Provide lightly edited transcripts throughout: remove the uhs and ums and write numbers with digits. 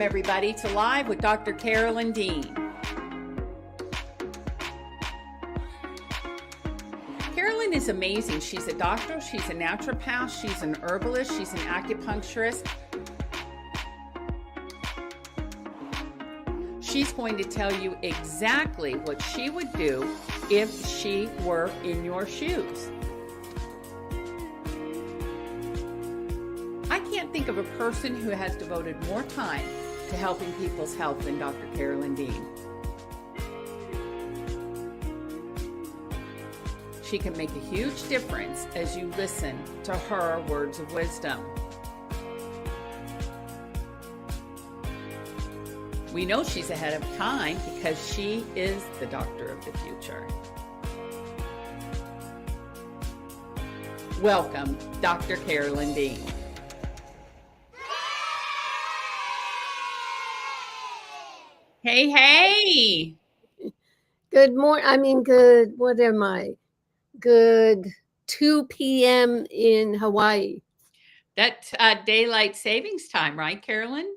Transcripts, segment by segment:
Everybody to Live with Dr. Carolyn Dean. Carolyn is amazing. She's a doctor, she's a naturopath, she's an herbalist, she's an acupuncturist. She's going to tell you exactly what she would do if she were in your shoes. I can't think of a person who has devoted more time to helping people's health than Dr. Carolyn Dean. She can make a huge difference as you listen to her words of wisdom. We know she's ahead of time because she is the doctor of the future. Welcome, Dr. Carolyn Dean. Hey. Good morning. Good. What am I? Good 2 p.m. in Hawaii. That's daylight savings time, right, Carolyn?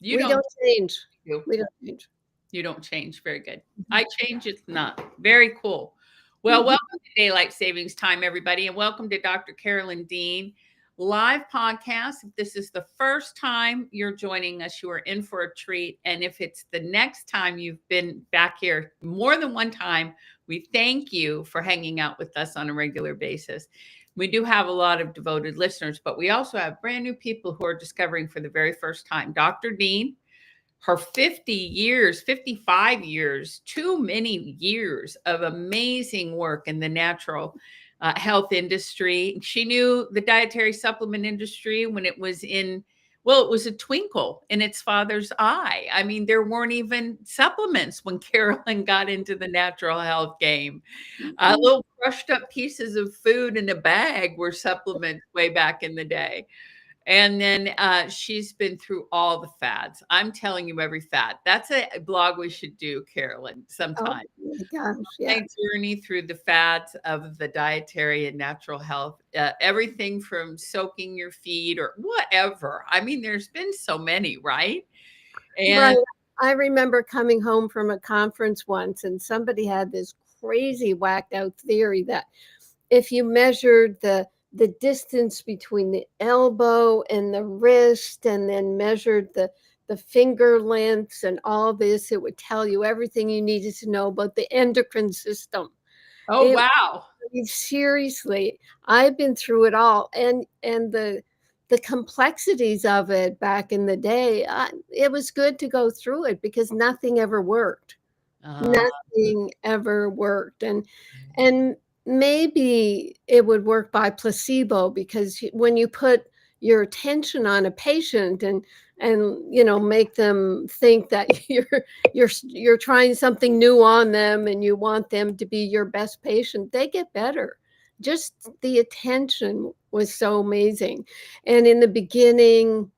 We don't change. We don't change. You don't change. Very good. I change. It's not. Very cool. Well, welcome to daylight savings time, everybody, and welcome to Dr. Carolyn Dean live podcast. If this is the first time you're joining us, you are in for a treat. And if it's the next time you've been back here more than one time, we thank you for hanging out with us on a regular basis. We do have a lot of devoted listeners, but we also have brand new people who are discovering for the very first time. Dr. Dean, her 50 years, 55 years, too many years of amazing work in the natural health industry. She knew the dietary supplement industry when it was it was a twinkle in its father's eye. I mean, there weren't even supplements when Carolyn got into the natural health game. Little crushed up pieces of food in a bag were supplements way back in the day. And then she's been through all the fads. I'm telling you every fad. That's a blog we should do, Carolyn, sometime. Oh my gosh, yeah. A journey through the fads of the dietary and natural health. Everything from soaking your feet or whatever. I mean, there's been so many, right? And right. I remember coming home from a conference once and somebody had this crazy whacked out theory that if you measured the distance between the elbow and the wrist and then measured the finger lengths and all this, it would tell you everything you needed to know about the endocrine system. Wow. Seriously, I've been through it all. And the complexities of it back in the day, it was good to go through it because nothing ever worked. Nothing ever worked. And maybe it would work by placebo because when you put your attention on a patient and make them think that you're trying something new on them and you want them to be your best patient, they get better. Just the attention was so amazing. And in the beginning,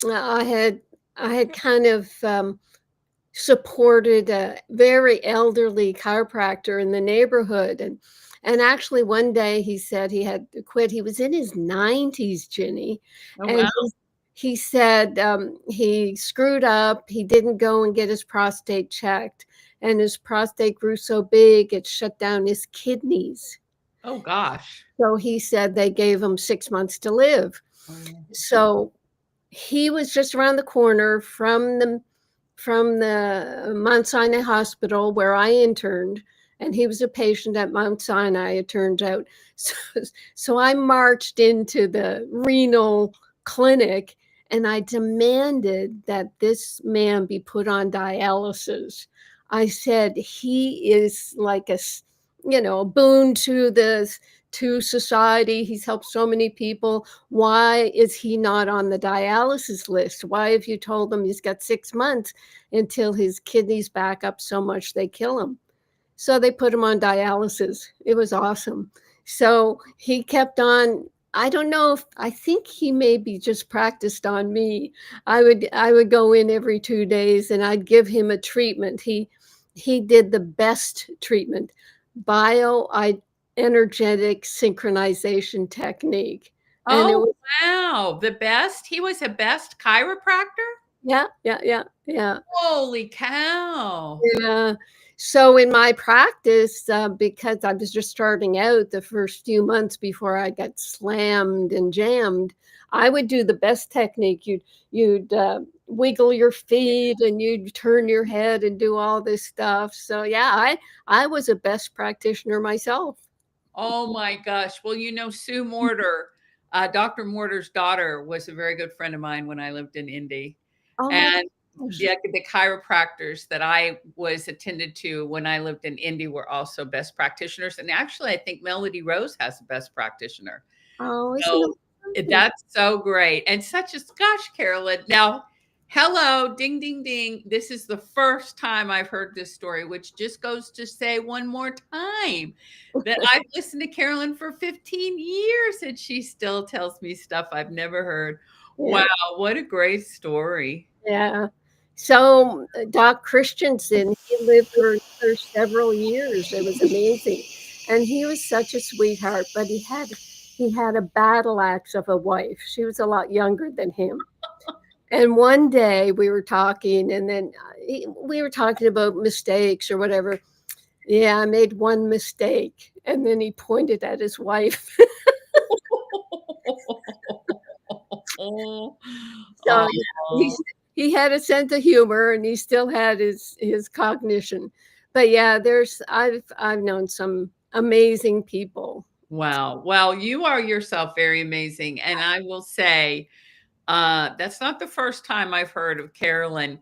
I had kind of supported a very elderly chiropractor in the neighborhood. And actually one day he said he had to quit. He was in his 90s, Ginny. Oh, and wow. he said he screwed up. He didn't go and get his prostate checked. And his prostate grew so big, it shut down his kidneys. Oh, gosh. So he said they gave him 6 months to live. So he was just around the corner from the Mount Sinai Hospital where I interned. And he was a patient at Mount Sinai, it turns out. So I marched into the renal clinic and I demanded that this man be put on dialysis. I said, he is like a boon to society. He's helped so many people. Why is he not on the dialysis list? Why have you told him he's got 6 months until his kidneys back up so much they kill him? So they put him on dialysis. It was awesome. So he kept on. I don't know I think he maybe just practiced on me. I would go in every 2 days and I'd give him a treatment. He did the best treatment, bioenergetic synchronization technique. Oh, wow. The best? He was a best chiropractor? Yeah, yeah, yeah, yeah. Holy cow. Yeah. So in my practice, because I was just starting out the first few months before I got slammed and jammed, I would do the best technique. You'd wiggle your feet and you'd turn your head and do all this stuff. So yeah, I was a best practitioner myself. Oh my gosh. Well, Sue Morter, Dr. Morter's daughter was a very good friend of mine when I lived in Indy. Oh my And gosh. the chiropractors that I was attended to when I lived in Indy were also best practitioners. And actually, I think Melody Rose has a best practitioner. Oh, isn't it So something? that's so great. And such a gosh, Carolyn. Now, hello, ding, ding, ding. This is the first time I've heard this story, which just goes to say one more time that I've listened to Carolyn for 15 years and she still tells me stuff I've never heard. Yeah. Wow, what a great story. Yeah. So, Doc Christensen, he lived for several years. It was amazing. And he was such a sweetheart, but he had a battle axe of a wife. She was a lot younger than him. And one day we were talking, and then we were talking about mistakes or whatever. Yeah, I made one mistake. And then he pointed at his wife. Oh, So yeah, he had a sense of humor and he still had his cognition. But yeah, I've known some amazing people. wow. Well, you are yourself very amazing. And I will say, that's not the first time I've heard of Carolyn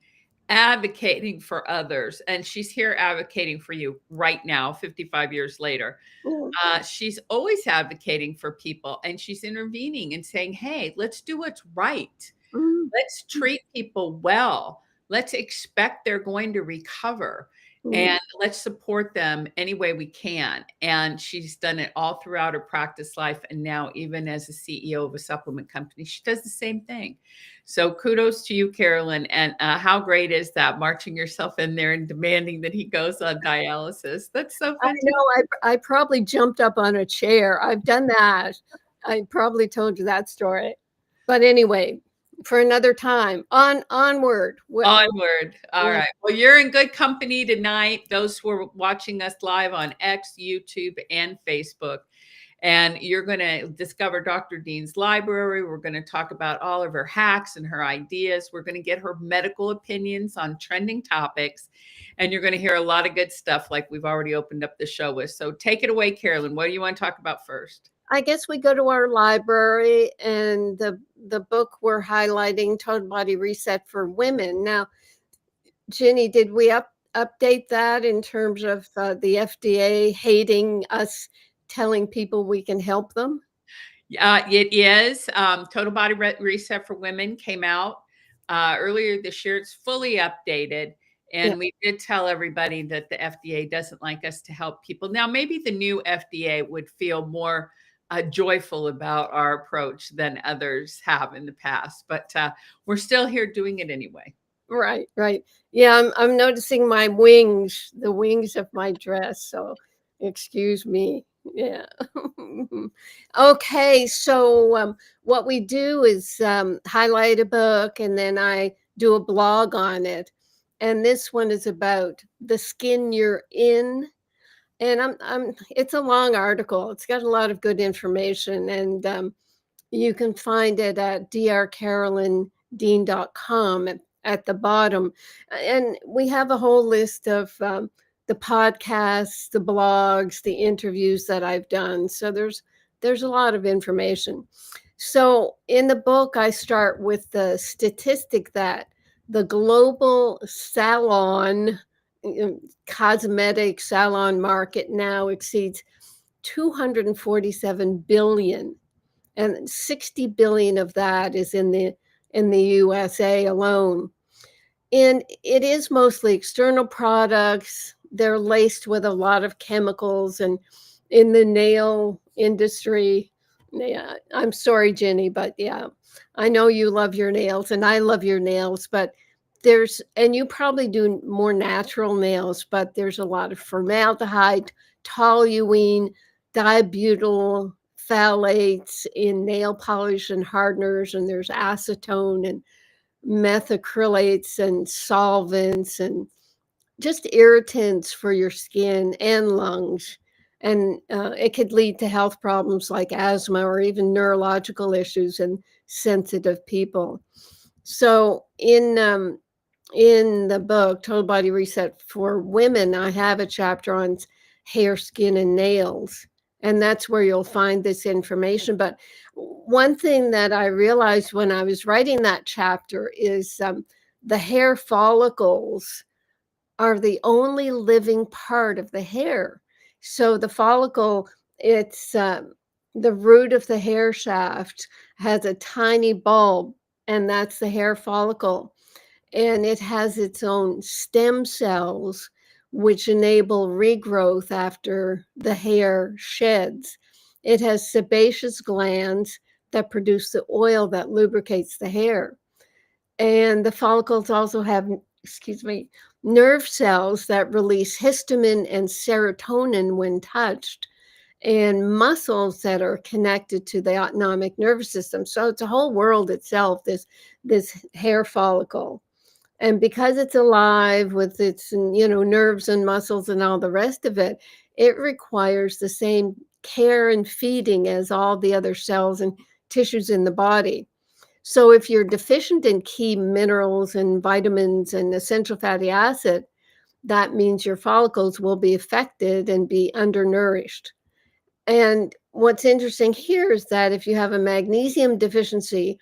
advocating for others. And she's here advocating for you right now, 55 years later. Yeah. She's always advocating for people and she's intervening and saying, hey, let's do what's right. Mm, Let's treat people well. Let's expect they're going to recover mm. and let's support them any way we can. And she's done it all throughout her practice life. And now, even as a CEO of a supplement company, she does the same thing. So, kudos to you, Carolyn. And how great is that marching yourself in there and demanding that he goes on dialysis? That's so I fantastic. know I probably jumped up on a chair. I've done that. I probably told you that story. But anyway, for another time, onward. Onward. All Yeah. right. Well, you're in good company tonight. Those who are watching us live on X, YouTube, and Facebook. And you're going to discover Dr. Dean's library. We're going to talk about all of her hacks and her ideas. We're going to get her medical opinions on trending topics. And you're going to hear a lot of good stuff like we've already opened up the show with. So take it away, Carolyn. What do you want to talk about first? I guess we go to our library and the book we're highlighting, Total Body Reset for Women. Now, Ginny, did we update that in terms of the FDA hating us telling people we can help them? It is. Total Body Reset for Women came out earlier this year. It's fully updated. Yeah, And we did tell everybody that the FDA doesn't like us to help people. Now, maybe the new FDA would feel more joyful about our approach than others have in the past, but we're still here doing it anyway. right, right. Yeah, I'm noticing my wings, the wings of my dress. So, excuse me. Yeah. Okay, so what we do is highlight a book and then I do a blog on it. And this one is about the skin you're in. And it's a long article. It's got a lot of good information. And you can find it at drcarolyndean.com at the bottom. And we have a whole list of the podcasts, the blogs, the interviews that I've done. So there's a lot of information. So in the book, I start with the statistic that the global salon, cosmetic salon market now exceeds 247 billion, and 60 billion of that is in the USA alone. And it is mostly external products. They're laced with a lot of chemicals, and in the nail industry, yeah, I'm sorry, Jenny, but yeah, I know you love your nails and I love your nails, but and you probably do more natural nails, but there's a lot of formaldehyde, toluene, dibutyl phthalates in nail polish and hardeners, and there's acetone and methacrylates and solvents and just irritants for your skin and lungs. And it could lead to health problems like asthma or even neurological issues in sensitive people. So in the book, Total Body Reset for Women, I have a chapter on hair, skin, and nails. And that's where you'll find this information. But one thing that I realized when I was writing that chapter is the hair follicles are the only living part of the hair. So the follicle, it's the root of the hair shaft has a tiny bulb, and that's the hair follicle. And it has its own stem cells, which enable regrowth after the hair sheds. It has sebaceous glands that produce the oil that lubricates the hair. And the follicles also have, nerve cells that release histamine and serotonin when touched, and muscles that are connected to the autonomic nervous system. So it's a whole world itself, this hair follicle. And because it's alive with its, nerves and muscles and all the rest of it, it requires the same care and feeding as all the other cells and tissues in the body. So if you're deficient in key minerals and vitamins and essential fatty acid, that means your follicles will be affected and be undernourished. And what's interesting here is that if you have a magnesium deficiency,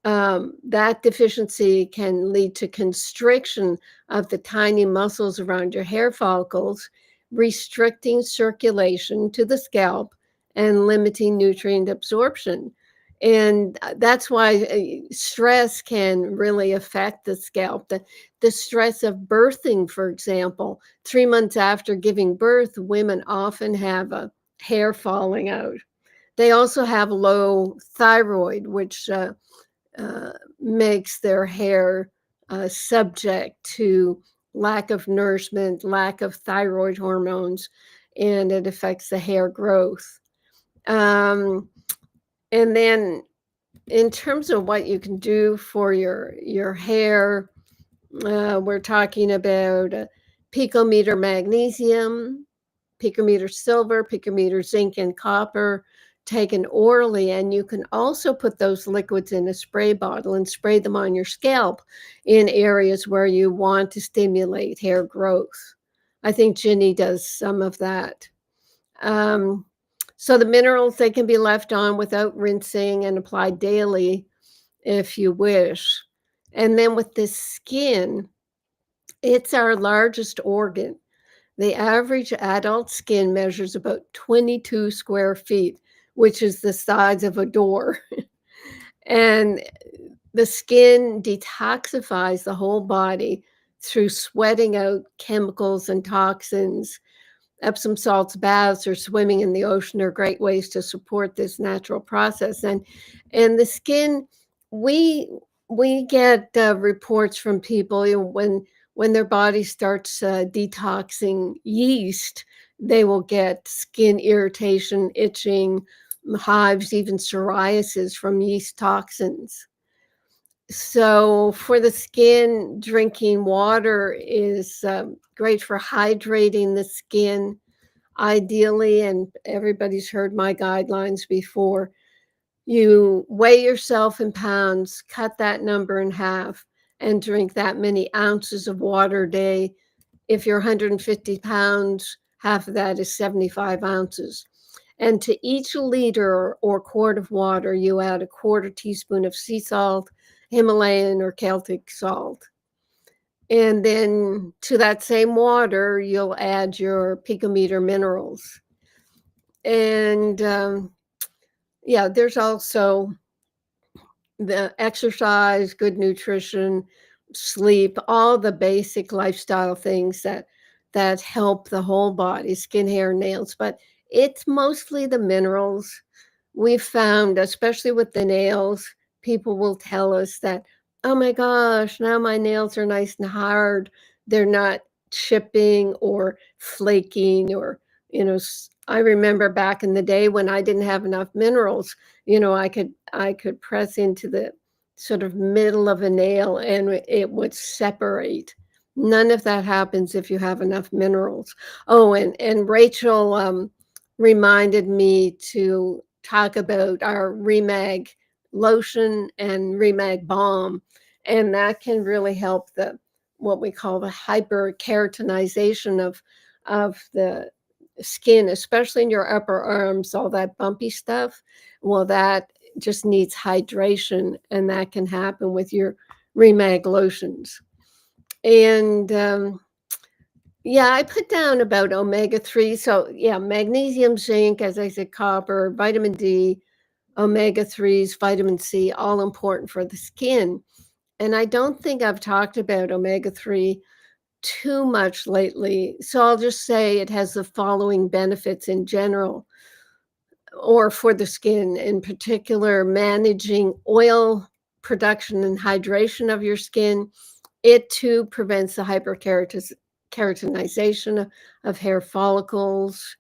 that deficiency can lead to constriction of the tiny muscles around your hair follicles, restricting circulation to the scalp and limiting nutrient absorption. And that's why stress can really affect the scalp. The stress of birthing, for example, 3 months after giving birth, women often have a hair falling out. They also have low thyroid, which makes their hair subject to lack of nourishment, lack of thyroid hormones, and it affects the hair growth. And then in terms of what you can do for your hair, we're talking about picometer magnesium, picometer silver, picometer zinc, and copper taken orally. And you can also put those liquids in a spray bottle and spray them on your scalp in areas where you want to stimulate hair growth. I think Ginny does some of that. So the minerals, they can be left on without rinsing and applied daily if you wish. And then with the skin, it's our largest organ. The average adult skin measures about 22 square feet, which is the size of a door. And the skin detoxifies the whole body through sweating out chemicals and toxins. Epsom salts, baths, or swimming in the ocean are great ways to support this natural process. And the skin, we get reports from people when their body starts detoxing yeast, they will get skin irritation, itching, hives, even psoriasis from yeast toxins. So for the skin, drinking water is great for hydrating the skin, ideally, and everybody's heard my guidelines before. You weigh yourself in pounds, cut that number in half, and drink that many ounces of water a day. If you're 150 pounds, half of that is 75 ounces. And to each liter or quart of water, you add a quarter teaspoon of sea salt, Himalayan or Celtic salt. And then to that same water, you'll add your picometer minerals. And there's also the exercise, good nutrition, sleep, all the basic lifestyle things that help the whole body, skin, hair, nails. But it's mostly the minerals. We've found, especially with the nails, people will tell us that, oh my gosh, now my nails are nice and hard. They're not chipping or flaking or, I remember back in the day when I didn't have enough minerals, I could press into sort of middle of a nail and it would separate. None of that happens if you have enough minerals. Oh, and Rachel reminded me to talk about our Remag lotion and Remag balm, and that can really help the what we call the hyperkeratinization of the skin, especially in your upper arms, all that bumpy stuff. Well, that just needs hydration, and that can happen with your Remag lotions. And yeah, I put down about omega-3. So yeah, magnesium, zinc, as I said, copper, vitamin D, omega-3s, vitamin C, all important for the skin. And I don't think I've talked about omega-3 too much lately. So I'll just say it has the following benefits in general, or for the skin in particular: managing oil production and hydration of your skin. It too prevents the hyperkeratinization of hair follicles.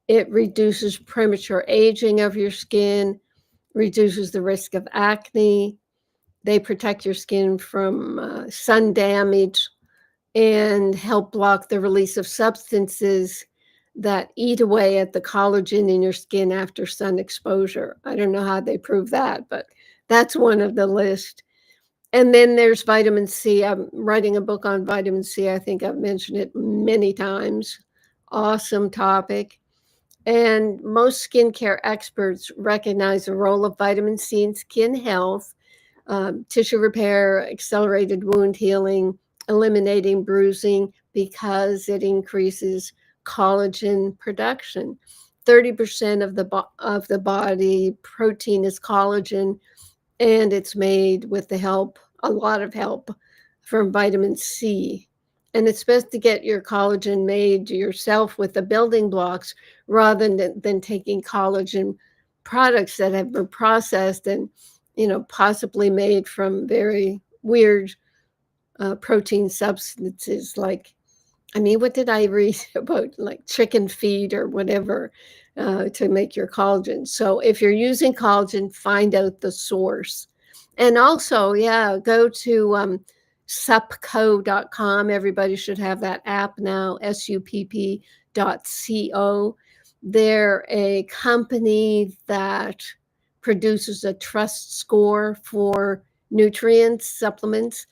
It reduces premature aging of your skin, reduces the risk of acne. They protect your skin from sun damage and help block the release of substances that eat away at the collagen in your skin after sun exposure. I don't know how they prove that, but that's one of the list. And then there's vitamin C. I'm writing a book on vitamin C. I think I've mentioned it many times. Awesome topic. And most skincare experts recognize the role of vitamin C in skin health, tissue repair, accelerated wound healing, eliminating bruising, because it increases collagen production. 30% of the body protein is collagen, and it's made with a lot of help from vitamin C. And it's best to get your collagen made yourself with the building blocks rather than taking collagen products that have been processed and, possibly made from very weird protein substances like, what did I read about, like chicken feed or whatever, to make your collagen? So if you're using collagen, find out the source. And also, yeah, go to suppco.com. Everybody should have that app now, SUPP.co. They're a company that produces a trust score for nutrients, supplements.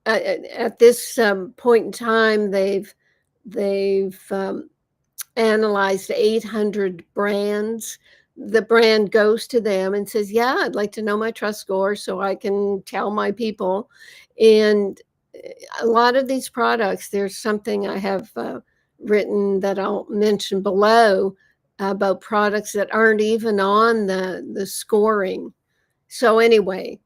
At this point in time, they've analyzed 800 brands. The brand goes to them and says, yeah, I'd like to know my trust score so I can tell my people. And a lot of these products, there's something I have written that I'll mention below about products that aren't even on the scoring. So anyway,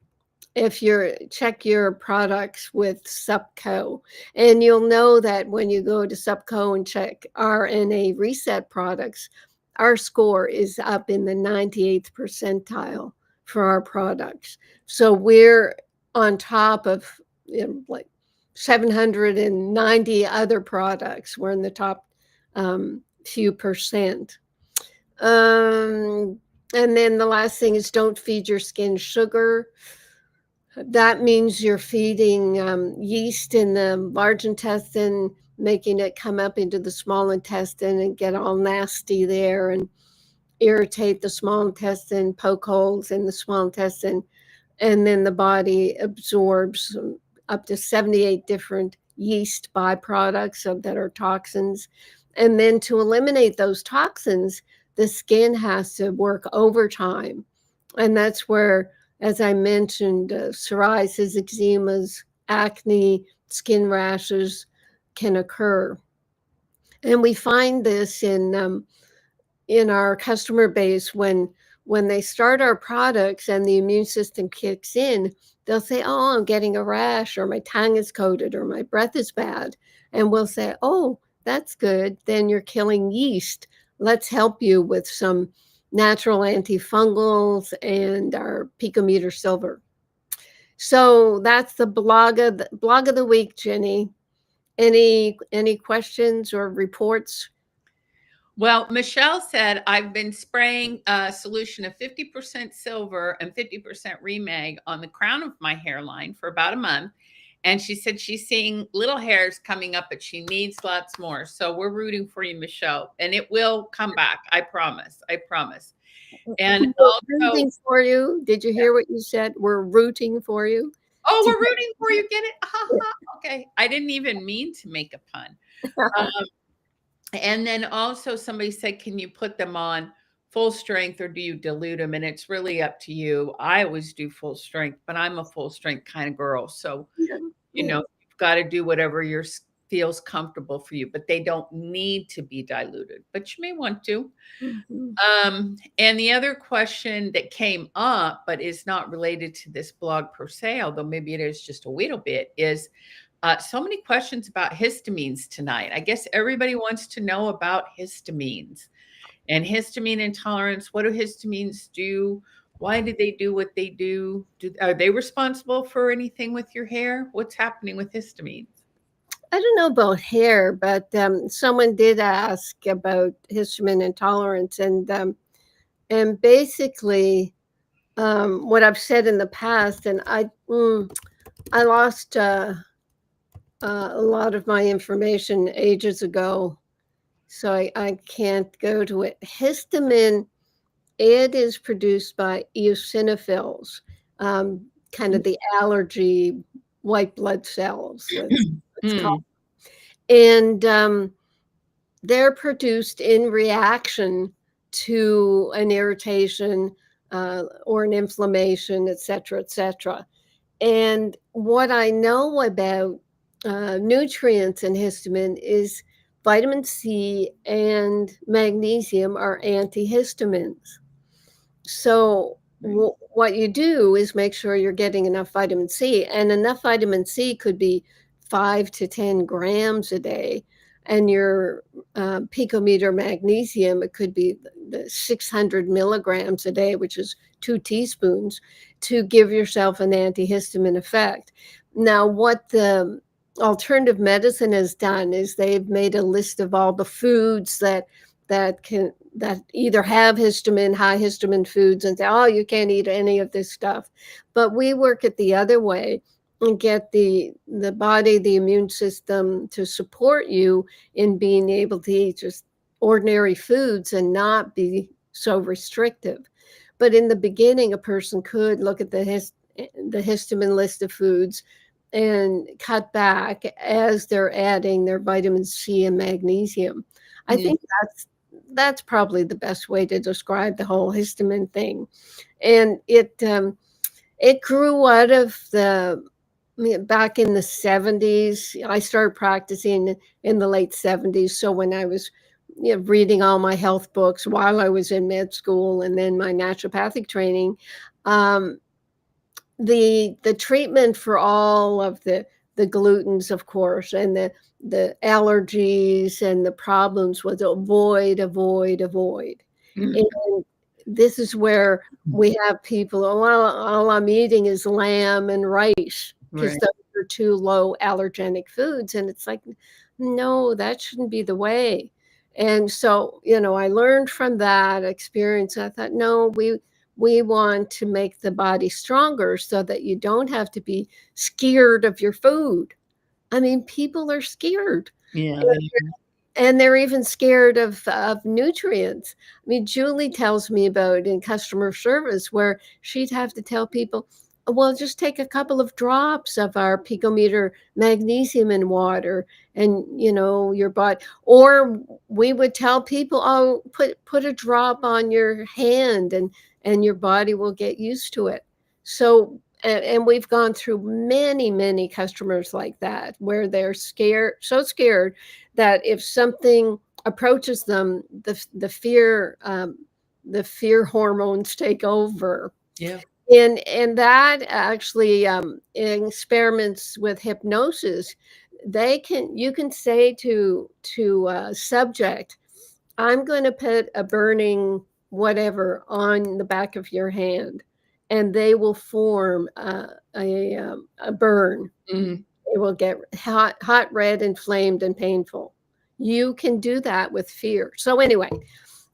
if you're check your products with Supco, and you'll know that when you go to Supco and check RNA reset products, our score is up in the 98th percentile for our products. So we're on top of like 790 other products. We're in the top few percent. And then the last thing is don't feed your skin sugar. That means you're feeding yeast in the large intestine, making it come up into the small intestine and get all nasty there and irritate the small intestine, poke holes in the small intestine. And then the body absorbs up to 78 different yeast byproducts that are toxins. And then to eliminate those toxins, the skin has to work overtime. And that's where, as I mentioned, psoriasis, eczemas, acne, skin rashes can occur. And we find this in our customer base when they start our products and the immune system kicks in. They'll say, oh, I'm getting a rash, or my tongue is coated, or my breath is bad. And we'll say, oh, that's good. Then you're killing yeast. Let's help you with some natural antifungals and our picometer silver. So that's the blog of the week, Jenny. Any questions or reports? Well, Michelle said, I've been spraying a solution of 50% silver and 50% remag on the crown of my hairline for about a month. And she said she's seeing little hairs coming up, but she needs lots more. So we're rooting for you, Michelle, and it will come back. I promise. I promise. And We're also, rooting for you. Did you hear what you said? We're rooting for you. oh, we're rooting for you. Get it? Okay. I didn't even mean to make a pun. Um, And then also somebody said, can you put them on full strength or do you dilute them? And it's really up to you. I always do full strength, but I'm a full strength kind of girl. So, Yeah. you've got to do whatever feels comfortable for you, but they don't need to be diluted, but you may want to. Mhm. And the other question that came up, but is not related to this blog per se, although maybe it is just a little bit, is so many questions about histamines tonight. I guess everybody wants to know about histamines and histamine intolerance. What do histamines do? Why do they do what they do? Are they responsible for anything with your hair? What's happening with histamines? I don't know about hair, but someone did ask about histamine intolerance, and basically what I've said in the past, and I lost a lot of my information ages ago, so I can't go to it. Histamine, it is produced by eosinophils, kind of the allergy white blood cells, let's call Mm, it. And they're produced in reaction to an irritation or an inflammation, et cetera, et cetera. And what I know about nutrients in histamine is vitamin C and magnesium are antihistamines. So what you do is make sure you're getting enough vitamin C, and enough vitamin C could be 5 to 10 grams a day, and your picometer magnesium, it could be the 600 milligrams a day, which is 2 teaspoons, to give yourself an antihistamine effect. Now, what the alternative medicine has done is they've made a list of all the foods that either have histamine, high histamine foods, and say, oh, you can't eat any of this stuff. But we work it the other way and get the body, the immune system to support you in being able to eat just ordinary foods and not be so restrictive. But in the beginning, a person could look at the histamine list of foods and cut back as they're adding their vitamin C and magnesium. I mm, think that's probably the best way to describe the whole histamine thing. And it grew out of back in the 70s. I started practicing in the late 70s. So when I was reading all my health books while I was in med school and then my naturopathic training, um, the treatment for all of the glutens, of course, and the allergies and the problems was avoid, avoid, avoid. mm. And this is where we have people, oh, well, all I'm eating is lamb and rice because Right. those are two low allergenic foods. And it's like, no, that shouldn't be the way. And so, I learned from that experience. I thought, no, we want to make the body stronger so that you don't have to be scared of your food. I mean, people are scared. Yeah. And they're even scared of nutrients. I mean, Julie tells me about in customer service where she'd have to tell people, well, just take a couple of drops of our picometer magnesium in water and, your body. Or we would tell people, oh, put a drop on your hand and your body will get used to it. So, and we've gone through many, many customers like that where they're scared, so scared that if something approaches them, the fear hormones take over. Yeah. And that actually, in experiments with hypnosis, you can say to a subject, I'm going to put a burning whatever on the back of your hand, and they will form a burn. Mm. It will get hot, red, inflamed, and painful. You can do that with fear. So anyway,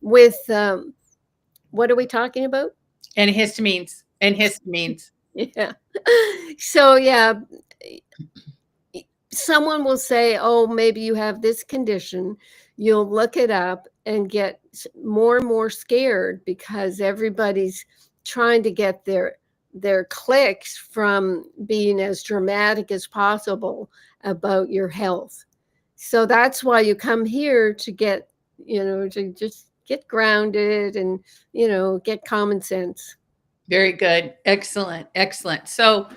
with what are we talking about? Antihistamines. Antihistamines. Yeah. So yeah, someone will say, oh, maybe you have this condition. You'll look it up and get more and more scared because everybody's trying to get their clicks from being as dramatic as possible about your health. So that's why you come here to get, to just get grounded and, get common sense. Very good. Excellent. Excellent. So,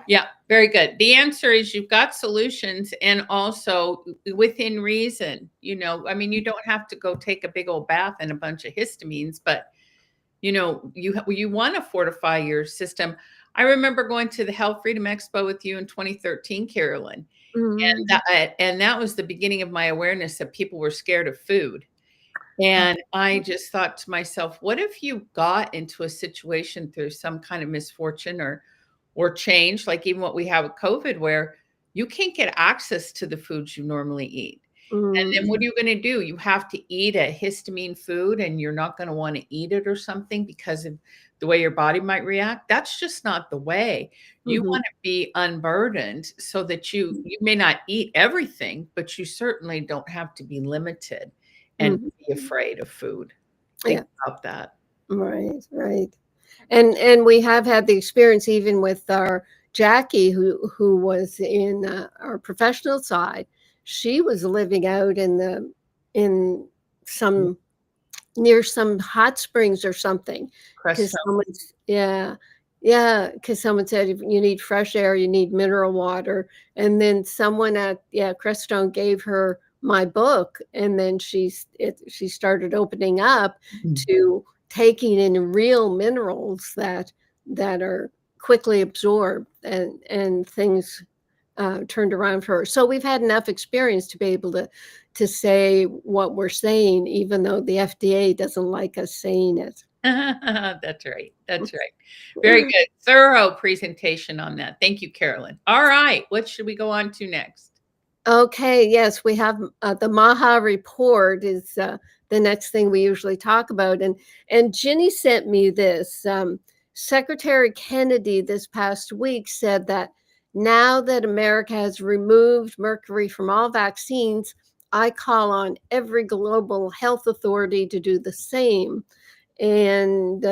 yeah, very good. The answer is you've got solutions and also within reason. I mean, you don't have to go take a big old bath and a bunch of histamines, but you want to fortify your system. I remember going to the Health Freedom Expo with you in 2013, Carolyn, and that was the beginning of my awareness that people were scared of food. And I just thought to myself, what if you got into a situation through some kind of misfortune or change, like even what we have with COVID, where you can't get access to the foods you normally eat? And then what are you going to do? You have to eat a histamine food and you're not going to want to eat it or something because of the way your body might react. That's just not the way. You want to be unburdened so that you may not eat everything, but you certainly don't have to be limited and be afraid of food. Think about that. Right. And we have had the experience even with our Jackie, who was in our professional side. She was living out in some near some hot springs or something because someone said if you need fresh air, you need mineral water, and then someone at Crestone gave her my book, and then she started opening up to taking in real minerals that are quickly absorbed, and things turned around for her. So we've had enough experience to be able to say what we're saying, even though the FDA doesn't like us saying it. That's right. That's right. Very good. Thorough presentation on that. Thank you, Carolyn. All right. What should we go on to next? Okay. Yes, we have the MAHA report is the next thing we usually talk about. And Ginny sent me this. Secretary Kennedy this past week said that now that America has removed mercury from all vaccines, I call on every global health authority to do the same. And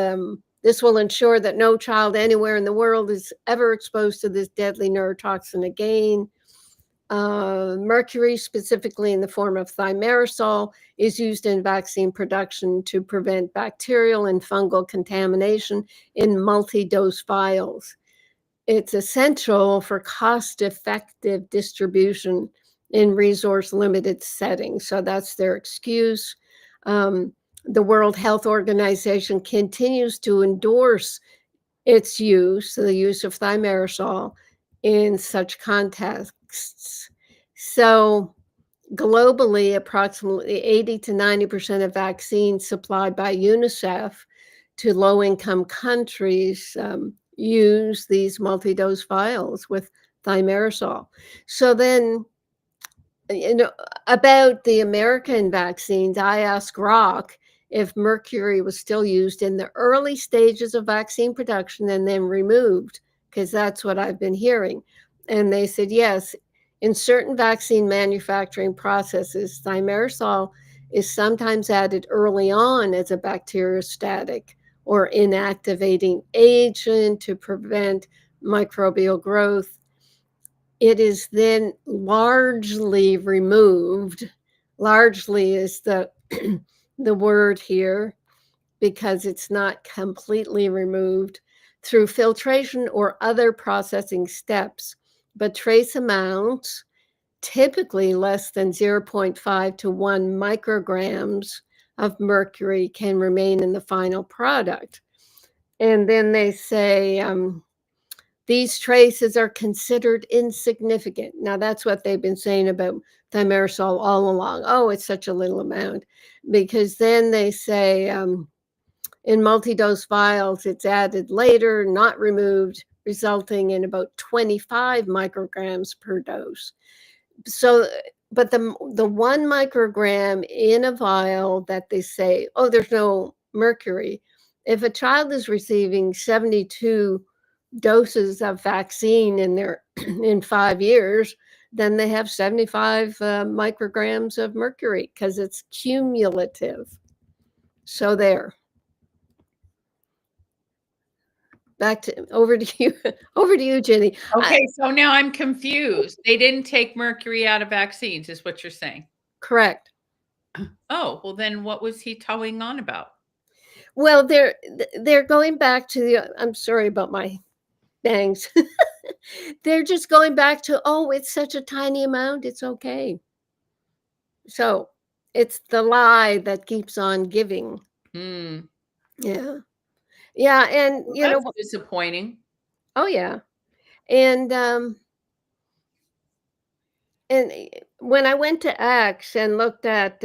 this will ensure that no child anywhere in the world is ever exposed to this deadly neurotoxin again. Mercury, specifically in the form of thimerosal, is used in vaccine production to prevent bacterial and fungal contamination in multi-dose vials. It's essential for cost-effective distribution in resource-limited settings. So that's their excuse. The World Health Organization continues to endorse its use, the use of thimerosal, in such contexts. So globally, approximately 80 to 90% of vaccines supplied by UNICEF to low-income countries use these multi-dose vials with thimerosal. So then, about the American vaccines, I asked Rock if mercury was still used in the early stages of vaccine production and then removed, because that's what I've been hearing. And they said, yes, in certain vaccine manufacturing processes, thimerosal is sometimes added early on as a bacteriostatic or inactivating agent to prevent microbial growth. It is then largely removed. Largely is the word here, because it's not completely removed, through filtration or other processing steps, but trace amounts, typically less than 0.5 to 1 micrograms of mercury, can remain in the final product. And then they say these traces are considered insignificant. Now, that's what they've been saying about thimerosal all along. Oh, it's such a little amount. Because then they say in multi-dose vials, it's added later, not removed, resulting in about 25 micrograms per dose. So but the 1 microgram in a vial that they say, oh, there's no mercury. If a child is receiving 72 doses of vaccine in their in 5 years, then they have 75 micrograms of mercury because it's cumulative. So there. Back to over to you. Over to you, Jenny. Okay, so now I'm confused. They didn't take mercury out of vaccines, is what you're saying. Correct. Oh, well then what was he towing on about? Well, they're going back to the I'm sorry about my bangs. They're just going back to, oh, it's such a tiny amount, it's okay. So, it's the lie that keeps on giving. Hmm. Yeah. Yeah, and Well, you know, that's disappointing. oh yeah. And when I went to X and looked at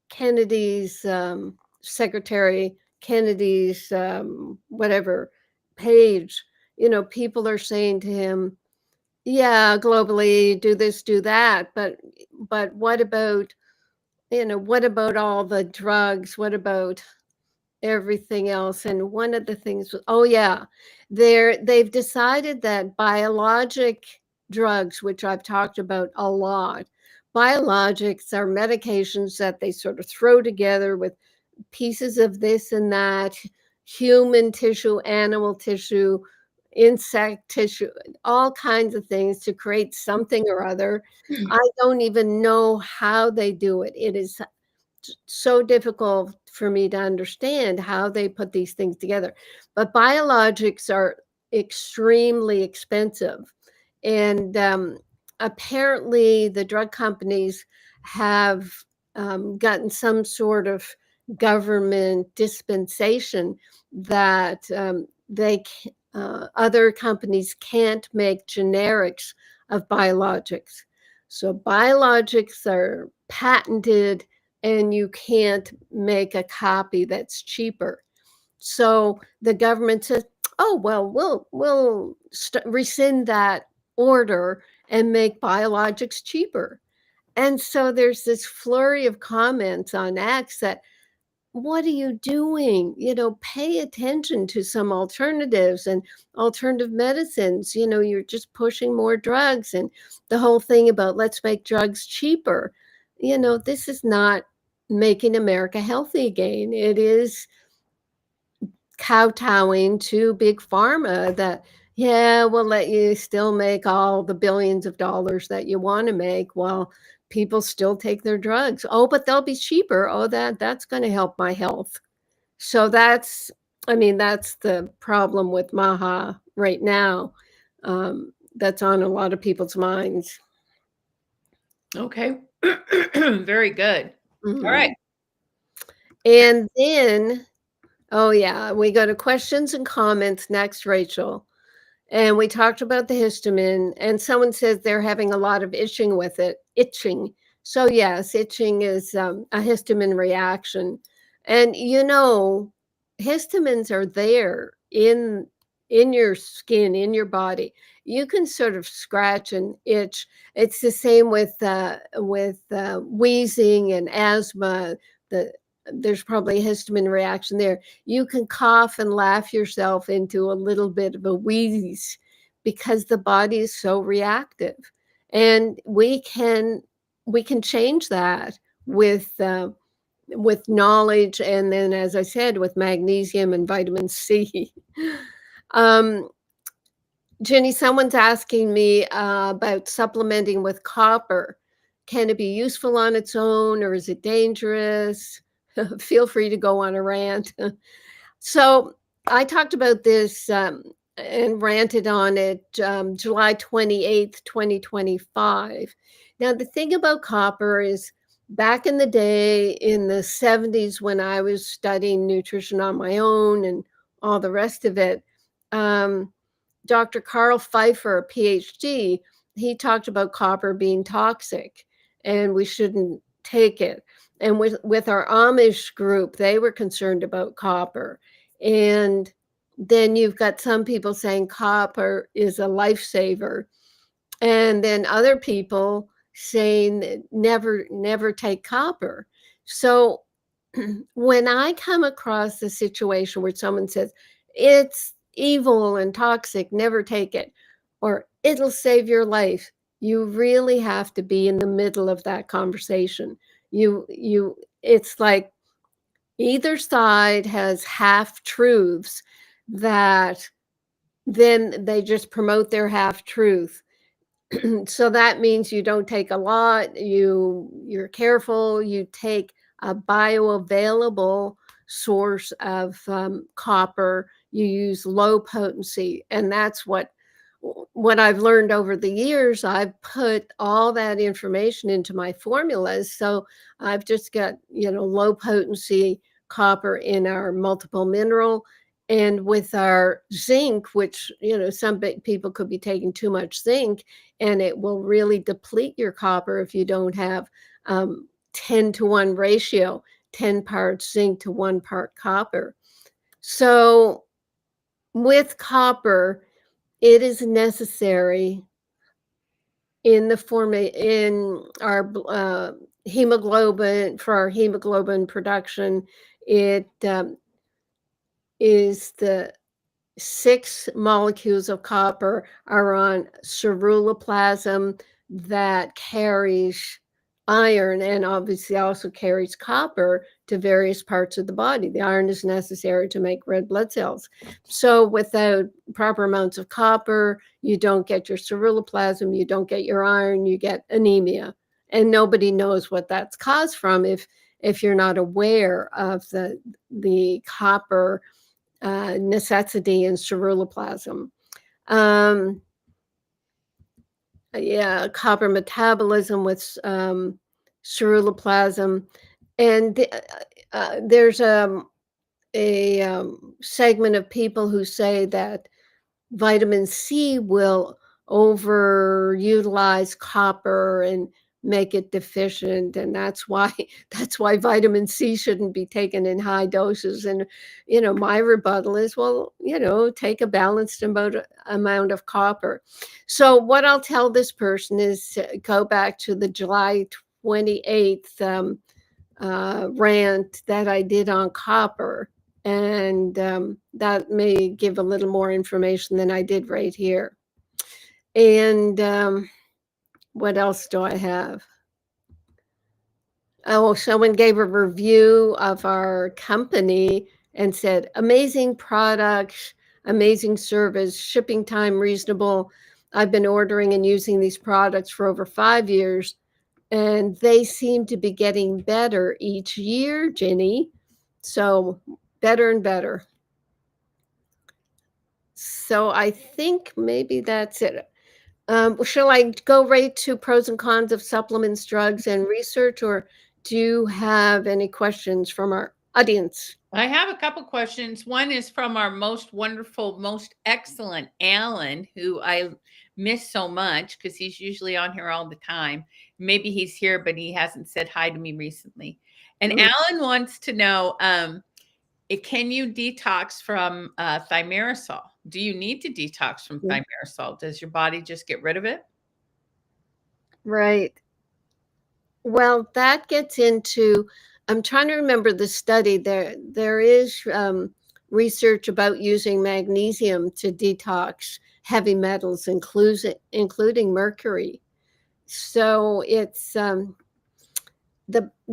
Kennedy's secretary Kennedy's whatever page, people are saying to him, yeah, globally, do this, do that, but what about what about all the drugs? What about everything else? And one of the things was, oh yeah, they've decided that biologic drugs, which I've talked about a lot, biologics are medications that they sort of throw together with pieces of this and that, human tissue, animal tissue, insect tissue, all kinds of things to create something or other. I don't even know how they do it. It is so difficult for me to understand how they put these things together. But biologics are extremely expensive. And apparently, the drug companies have gotten some sort of government dispensation that other companies can't make generics of biologics. So biologics are patented and you can't make a copy that's cheaper. So the government says, "Oh, well, we'll rescind that order and make biologics cheaper." And so there's this flurry of comments on X that, what are you doing? Pay attention to some alternatives and alternative medicines. You're just pushing more drugs and the whole thing about let's make drugs cheaper. This is not making America healthy again. It is kowtowing to big pharma that, yeah, we'll let you still make all the billions of dollars that you want to make while people still take their drugs. Oh, but they'll be cheaper. Oh, that's going to help my health. So that's the problem with MAHA right now. That's on a lot of people's minds. Okay. Very good. Mhm. All right. And then, oh yeah, we go to questions and comments next, Rachel. And we talked about the histamine, and someone says they're having a lot of itching with it. Itching. So yes, itching is a histamine reaction. And histamines are there in your skin, in your body. You can sort of scratch and itch. It's the same with wheezing and asthma. There's probably a histamine reaction there. You can cough and laugh yourself into a little bit of a wheeze because the body is so reactive, and we can change that with knowledge, and then, as I said, with magnesium and vitamin C. Jenny, someone's asking me about supplementing with copper. Can it be useful on its own, or is it dangerous? Feel free to go on a rant. So I talked about this and ranted on it July 28th, 2025. Now, the thing about copper is, back in the day, in the 70s, when I was studying nutrition on my own and all the rest of it, Dr. Carl Pfeiffer, a PhD, he talked about copper being toxic and we shouldn't take it. And with our Amish group, they were concerned about copper. And then you've got some people saying copper is a lifesaver. And then other people saying that never take copper. So when I come across a situation where someone says it's evil and toxic, never take it, or it'll save your life, you really have to be in the middle of that conversation. It's like either side has half truths that then they just promote their half truth. So that means you don't take a lot, you're careful, you take a bioavailable source of copper, you use low potency, and that's what I've learned over the years. I've put all that information into my formulas, so I've just got, low potency copper in our multiple mineral. And with our zinc, which, some people could be taking too much zinc, and it will really deplete your copper if you don't have 10-to-1 ratio, 10 parts zinc to 1 part copper. So with copper, it is necessary in our hemoglobin, for our hemoglobin production. It is the 6 molecules of copper are on ceruloplasm that carries iron and obviously also carries copper to various parts of the body. The iron is necessary to make red blood cells. So without proper amounts of copper, you don't get your ceruloplasm, you don't get your iron, you get anemia. And nobody knows what that's caused from if you're not aware of the copper necessity in ceruloplasm. Copper metabolism with ceruloplasm. And there's a segment of people who say that vitamin C will overutilize copper and make it deficient, and that's why vitamin C shouldn't be taken in high doses. And my rebuttal is, well, take a balanced amount of copper. So what I'll tell this person is to go back to the July 28th rant that I did on copper, and that may give a little more information than I did right here. And what else do I have? Oh, someone gave a review of our company and said, amazing products, amazing service, shipping time reasonable. I've been ordering and using these products for over 5 years, and they seem to be getting better each year, Jenny. So better and better. So I think maybe that's it. Shall I go right to pros and cons of supplements, drugs, and research, or do you have any questions from our audience? I have a couple questions. One is from our most wonderful, most excellent Alan, who I miss so much because he's usually on here all the time. Maybe he's here, but he hasn't said hi to me recently. And Alan wants to know, can you detox from thimerosal? Do you need to detox from thimerosal? Does your body just get rid of it? Right. Well, that gets into, I'm trying to remember the study. There is research about using magnesium to detox heavy metals, including mercury. So it's the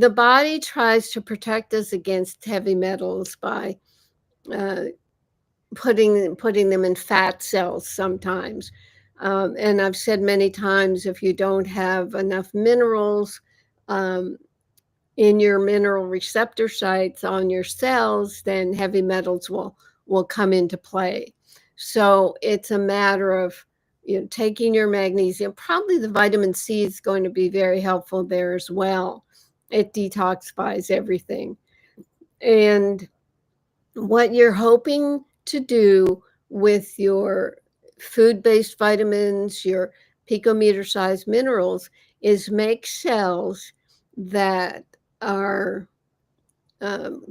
body tries to protect us against heavy metals by putting them in fat cells sometimes. And I've said many times, if you don't have enough minerals in your mineral receptor sites on your cells, then heavy metals will come into play. So it's a matter of taking your magnesium. Probably the vitamin C is going to be very helpful there as well. It detoxifies everything. And what you're hoping to do with your food-based vitamins, your picometer-sized minerals, is make cells that are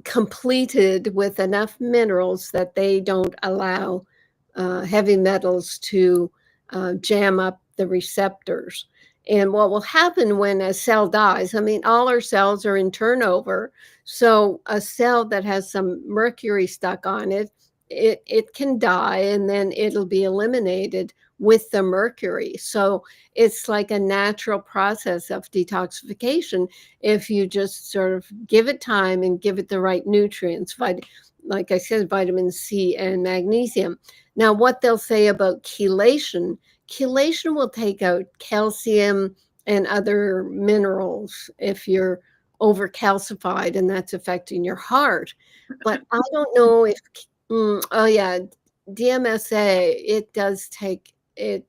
completed with enough minerals that they don't allow heavy metals to jam up the receptors. And what will happen when a cell dies, I mean, all our cells are in turnover. So a cell that has some mercury stuck on it, it can die and then it'll be eliminated with the mercury. So it's like a natural process of detoxification if you just sort of give it time and give it the right nutrients, like I said, vitamin C and magnesium. Now, what they'll say about chelation, chelation will take out calcium and other minerals if you're overcalcified and that's affecting your heart. But I don't know if, oh yeah, DMSA, it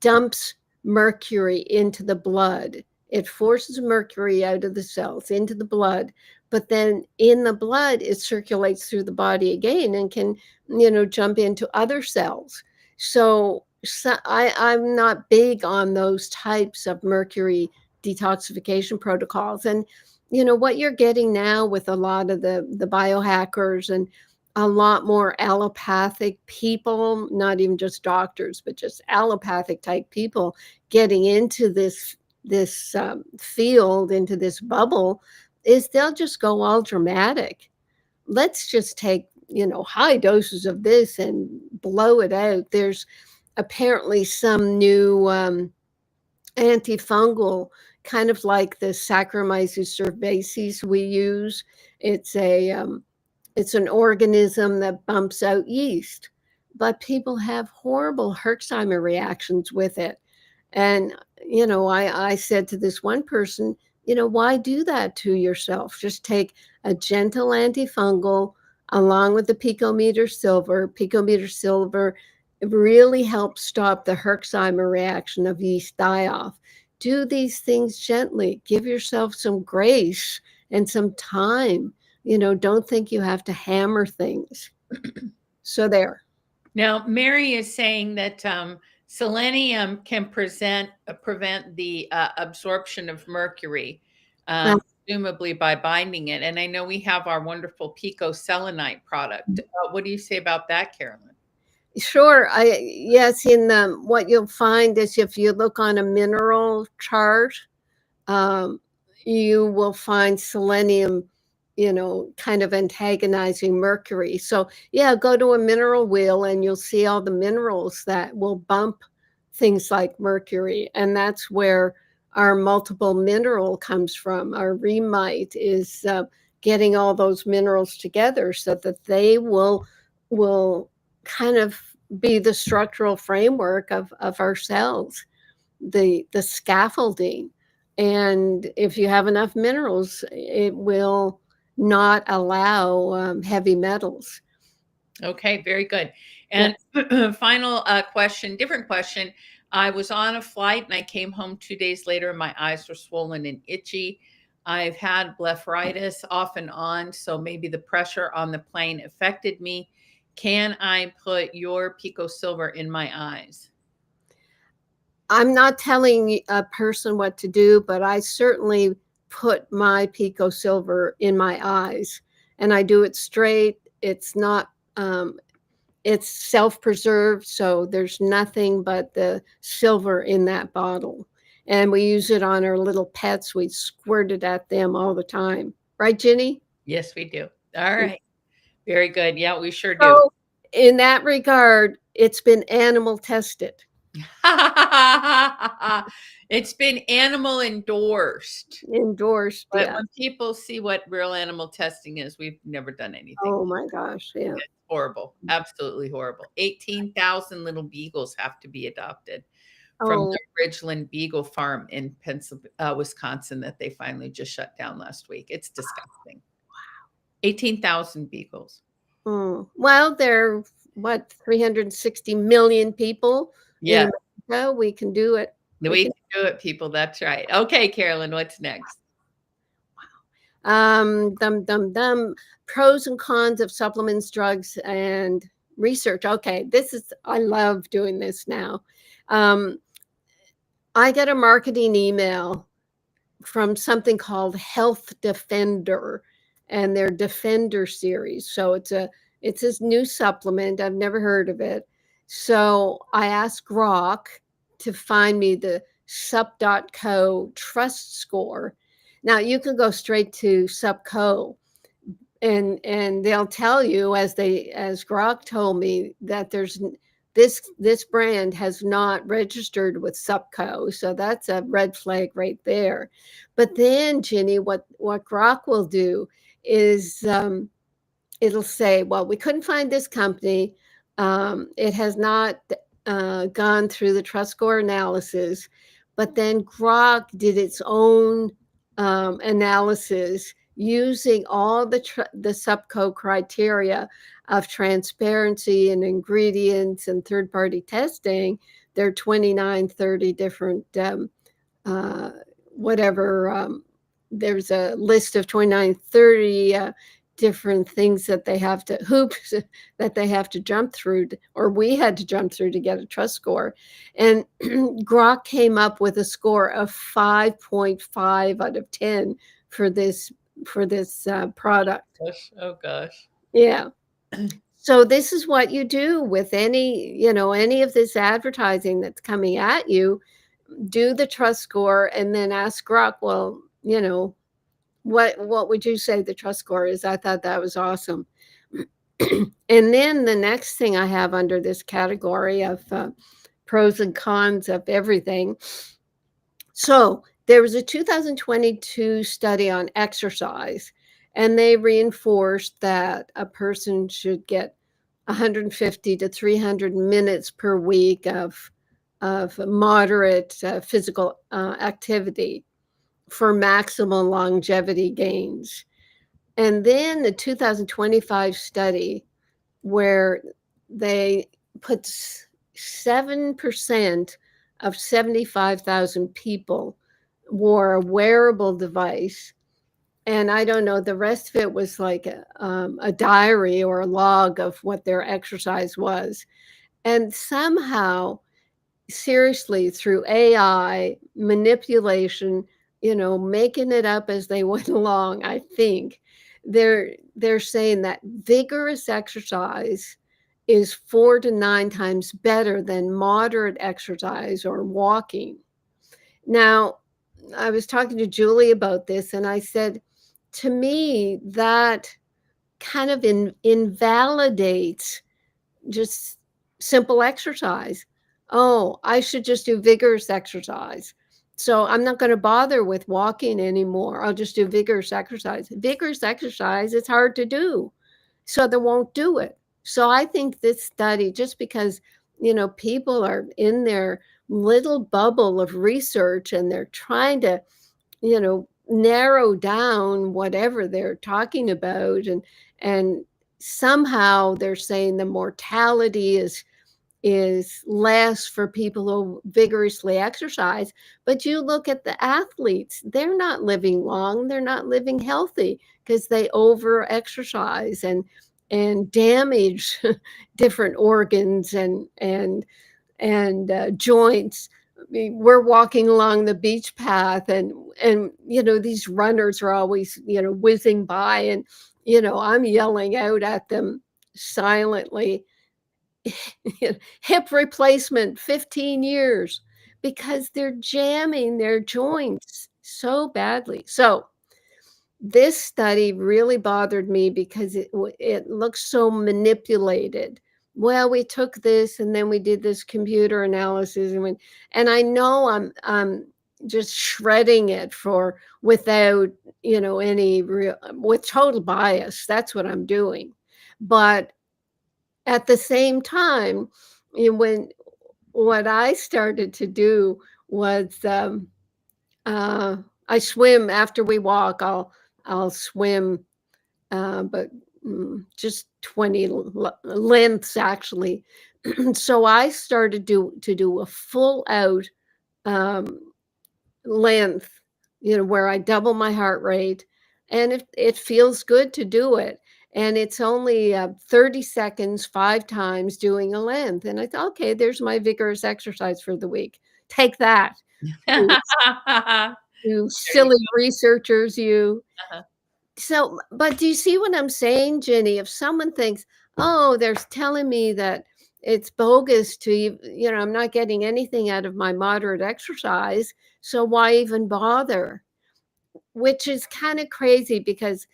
dumps mercury into the blood. It forces mercury out of the cells into the blood, but then in the blood, it circulates through the body again and can, jump into other cells. So I'm not big on those types of mercury detoxification protocols. And, what you're getting now with a lot of the biohackers and a lot more allopathic people, not even just doctors, but just allopathic type people getting into this field, into this bubble, is they'll just go all dramatic. Let's just take, high doses of this and blow it out. There's apparently some new antifungal, kind of like the Saccharomyces cerevisiae we use. It's an organism that bumps out yeast, but people have horrible Herxheimer reactions with it. And, I said to this one person, why do that to yourself? Just take a gentle antifungal along with the picometer silver. Picometer silver really helps stop the Herxheimer reaction of yeast die-off. Do these things gently. Give yourself some grace and some time. Don't think you have to hammer things. So there. Now, Mary is saying that selenium can prevent the absorption of mercury, presumably by binding it. And I know we have our wonderful picoselenite product. What do you say about that, Carolyn? Sure. Yes, in what you'll find is if you look on a mineral chart, you will find selenium, kind of antagonizing mercury. So yeah, go to a mineral wheel and you'll see all the minerals that will bump things like mercury. And that's where our multiple mineral comes from. Our remite is getting all those minerals together so that they will kind of be the structural framework of our cells, the scaffolding. And if you have enough minerals, it will not allow heavy metals. Okay, very good. And final question, different question. I was on a flight and I came home 2 days later and my eyes were swollen and itchy. I've had blepharitis off and on, so maybe the pressure on the plane affected me. Can I put your Pico Silver in my eyes? I'm not telling a person what to do, but I certainly put my Pico Silver in my eyes, and I do it straight. It's not, it's self-preserved, so there's nothing but the silver in that bottle. And we use it on our little pets. We squirt it at them all the time. Right, Ginny? Yes, we do. All right. Very good. Yeah, we sure do. So in that regard, it's been animal tested. It's been animal endorsed. But Yeah. when people see what real animal testing is, we've never done anything. Oh my gosh, yeah. It's horrible. Absolutely horrible. 18,000 little beagles have to be adopted from the Ridgeland Beagle Farm in Wisconsin that they finally just shut down last week. It's disgusting. Wow. 18,000 beagles. Well, there are, 360 million people? Yeah. We can do it. We can do it, people. That's right. Okay, Carolyn, what's next? Wow. Pros and cons of supplements, drugs, and research. Okay, I love doing this now. I get a marketing email from something called Health Defender and their Defender series. So it's this new supplement. I've never heard of it. So I asked Grok to find me the sup.co trust score. Now you can go straight to SupCo, and they'll tell you, as Grok told me, that there's this brand has not registered with SupCo, so that's a red flag right there. But then, Ginny, what Grok will do is it'll say, well, we couldn't find this company. It has not gone through the trust score analysis. But then Grok did its own analysis using all the SupCo criteria of transparency and ingredients and third-party testing. There are 29, 30 different there's a list of 29, 30 different things that they have to hoops that they have to jump through, or we had to jump through to get a trust score. And Grok came up with a score of 5.5 out of 10 for this product. Oh gosh. Yeah. So this is what you do with any of this advertising that's coming at you. Do the trust score and then ask Grok, well, what would you say the trust score is? I thought that was awesome. And then the next thing I have under this category of pros and cons of everything. So there was a 2022 study on exercise, and they reinforced that a person should get 150 to 300 minutes per week of moderate physical activity for maximum longevity gains. And then the 2025 study, where they put 7% of 75,000 people wore a wearable device. And I don't know, the rest of it was like a diary or a log of what their exercise was. And somehow, seriously, through AI manipulation, making it up as they went along, I think they're saying that vigorous exercise is 4 to 9 times better than moderate exercise or walking. Now, I was talking to Julie about this, and I said, to me, that kind of invalidates just simple exercise. Oh, I should just do vigorous exercise. So I'm not going to bother with walking anymore. I'll just do vigorous exercise. Vigorous exercise, it's hard to do. So they won't do it. So I think this study, just because, people are in their little bubble of research and they're trying to, narrow down whatever they're talking about, and somehow they're saying the mortality is less for people who vigorously exercise. But you look at the athletes, they're not living long, they're not living healthy because they over exercise and damage different organs and joints. I mean, we're walking along the beach path, and these runners are always whizzing by, and I'm yelling out at them silently, hip replacement 15 years, because they're jamming their joints so badly. So this study really bothered me because it looks so manipulated. Well, we took this and then we did this computer analysis, and I know I'm just shredding it without any real, with total bias. That's what I'm doing. But at the same time, what I started to do was I swim after we walk. I'll swim, but just 20 lengths actually. So I started to do a full out length, where I double my heart rate, and it feels good to do it. And it's only 30 seconds, 5 times doing a length. And I thought, okay, there's my vigorous exercise for the week. Take that. You silly researchers, you. Uh-huh. So, but do you see what I'm saying, Jenny? If someone thinks, oh, they're telling me that It's bogus to, I'm not getting anything out of my moderate exercise. So why even bother? Which is kind of crazy because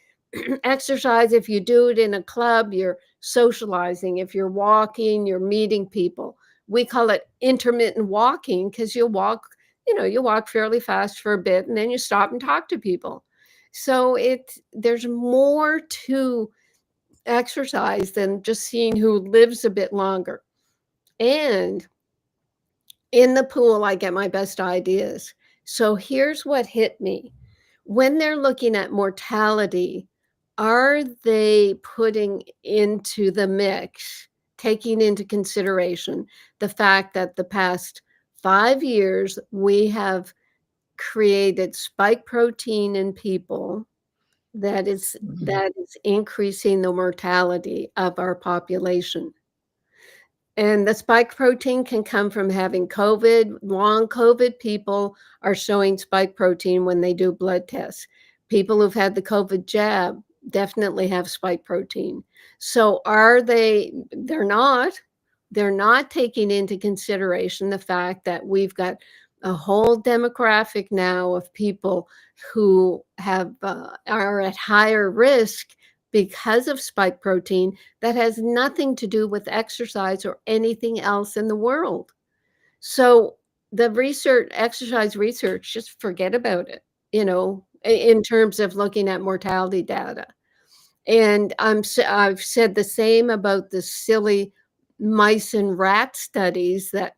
exercise, if you do it in a club, you're socializing. If you're walking, you're meeting people. We call it intermittent walking because you walk fairly fast for a bit and then you stop and talk to people. So there's more to exercise than just seeing who lives a bit longer. And in the pool, I get my best ideas. So here's what hit me. When they're looking at mortality, are they putting into the mix, taking into consideration the fact that the past 5 years we have created spike protein in people that is increasing the mortality of our population? And the spike protein can come from having COVID. Long COVID people are showing spike protein when they do blood tests. People who've had the COVID jab definitely have spike protein. So they're not taking into consideration the fact that we've got a whole demographic now of people who are at higher risk because of spike protein that has nothing to do with exercise or anything else in the world. So the exercise research, just forget about it, in terms of looking at mortality data. And I've said the same about the silly mice and rat studies that,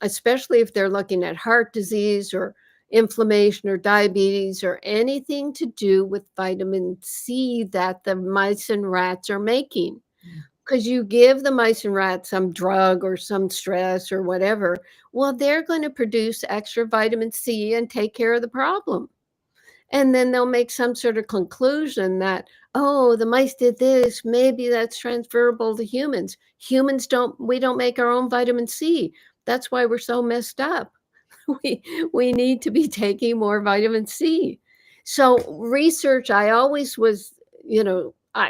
especially if they're looking at heart disease or inflammation or diabetes or anything to do with vitamin C that the mice and rats are making. Because you give the mice and rats some drug or some stress or whatever, well, they're going to produce extra vitamin C and take care of the problem. And then they'll make some sort of conclusion that, oh, the mice did this, maybe that's transferable to humans. We don't make our own vitamin C. That's why we're so messed up. We need to be taking more vitamin C. So research, I always was, I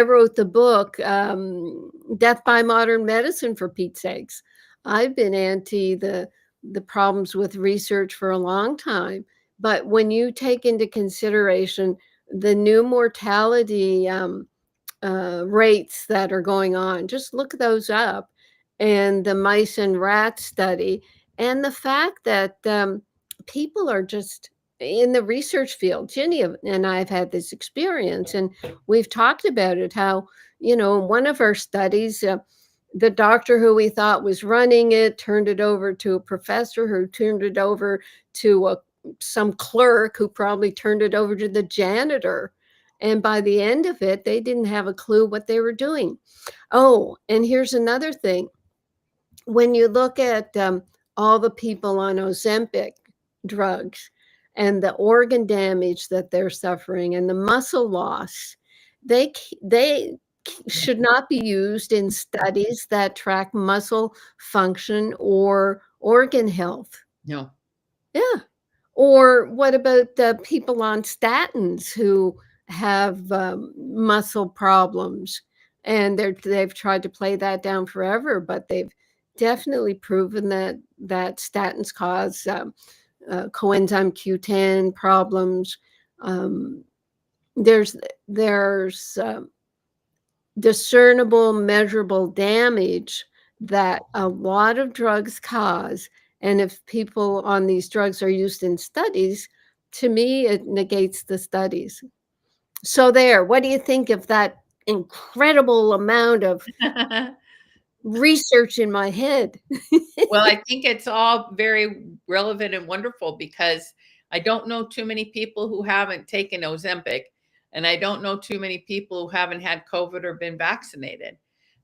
wrote the book, Death by Modern Medicine, for Pete's sakes. I've been anti the problems with research for a long time. But when you take into consideration the new mortality rates that are going on, just look those up, and the mice and rat study, and the fact that people are just in the research field. Ginny and I have had this experience, and we've talked about it, how, one of our studies, the doctor who we thought was running it turned it over to a professor who turned it over to some clerk who probably turned it over to the janitor. And by the end of it, they didn't have a clue what they were doing. Oh, and here's another thing. When you look at all the people on Ozempic drugs and the organ damage that they're suffering and the muscle loss, they should not be used in studies that track muscle function or organ health. No. Yeah. Or what about the people on statins who have muscle problems? And they've tried to play that down forever, but they've definitely proven that statins cause coenzyme Q10 problems. There's discernible, measurable damage that a lot of drugs cause. And if people on these drugs are used in studies, to me, it negates the studies. So what do you think of that incredible amount of research in my head? Well, I think it's all very relevant and wonderful because I don't know too many people who haven't taken Ozempic, and I don't know too many people who haven't had COVID or been vaccinated.